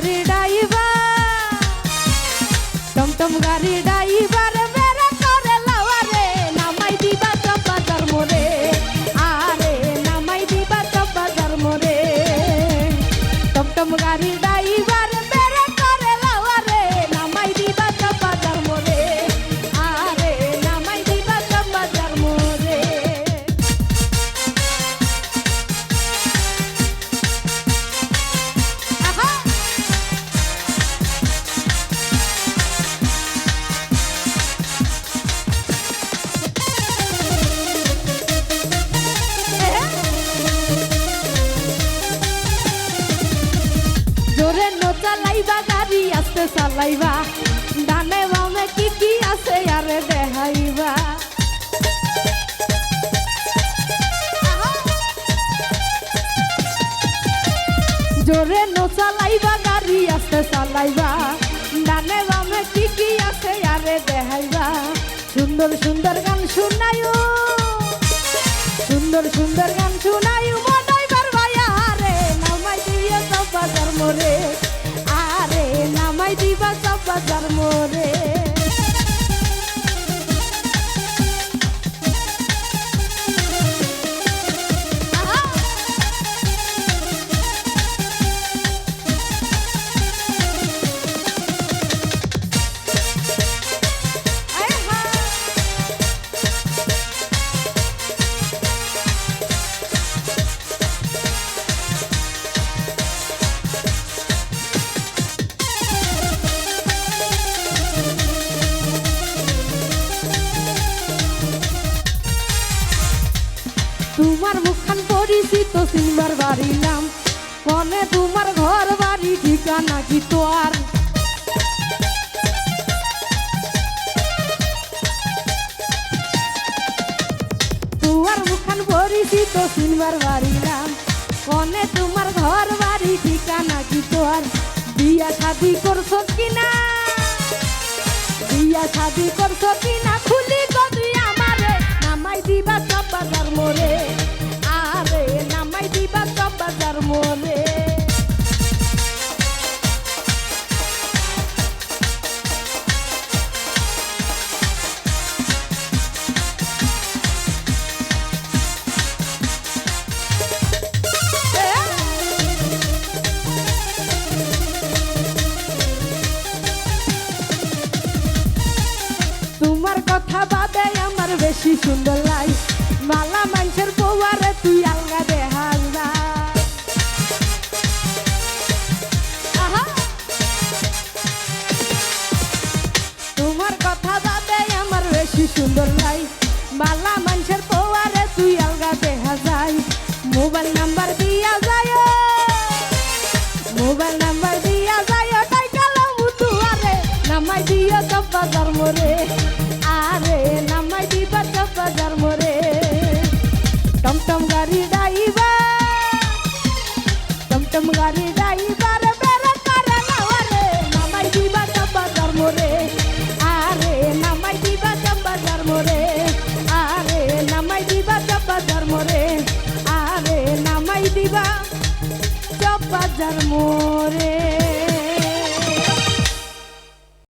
গাড়ি ড্রাইভার টমটম গাড়ি ড্রাইভার মেরা করে লাওয়ারে নামাই দিবা সব বাজার মোরে আরে নামাই দিবা সব বাজার মোরে টমটম গাড়ি ড্রাইভার মেরা করে লাওয়ারে নামাই দিবা সব বাজার মোরে আরে নামাই দিবা সব বাজার মোরে জোরে নো চালাইবা গাড়ি আস্তে চালাইবা ডানে বামে কি কি আছে আরে দেখাইবা জোরে নো চালাইবা গাড়ি আস্তে চালাইবা ডানে বামে কি কি আছে আরে দেখাইবা সুন্দর সুন্দর গান শুনাইও সুন্দর সুন্দর গান শুনাইও মডাইবার ভাইয়া আরে নামাই দিও সব বাজার মোরে আরে নামাই দিবা সব বাজার মোরে তোমার মুখখান পরিচিত সিনবার বাড়িলাম কনে তোমার ঘর বাড়ি ঠিকানা কি তোর তোমার মুখখান পরিচিত সিনবার বাড়িলাম কনে তোমার ঘর বাড়ি ঠিকানা কি তোর বিয়া শাদি করছো কিনা বিয়া শাদি করছো কিনা খুলি গদি আমারে নামাই দিবা সব বাজার মোরে আরে নামাই দিবা সব বাজার মোরে তোমার কথা বাদে আমার বেশি সুন্দর লাই মালা মানুষের বউয়ারে তুই আলগা দেখাস না তোমার কথা বাদে আমার বেশি সুন্দর লাই মালা মানুষের বউয়ারে তুই আলগা দেখা যায় মোবাইল নাম্বার দিয়া যায় মোবাইল নাম্বার দিয়া যায় তাই কালো মুতু আরে নামাই দিও সব বাজার মোরে আরে নামাই দিবা সব বাজার মোরে টমটম গাড়ি ড্রাইভার টমটম গাড়ি ড্রাইভার বেরা করে লাওয়ারে নামাই দিবা সব বাজার মোরে আরে নামাই দিবা সব বাজার মোরে আরে নামাই দিবা সব বাজার মোরে আরে নামাই দিবা সব বাজার মোরে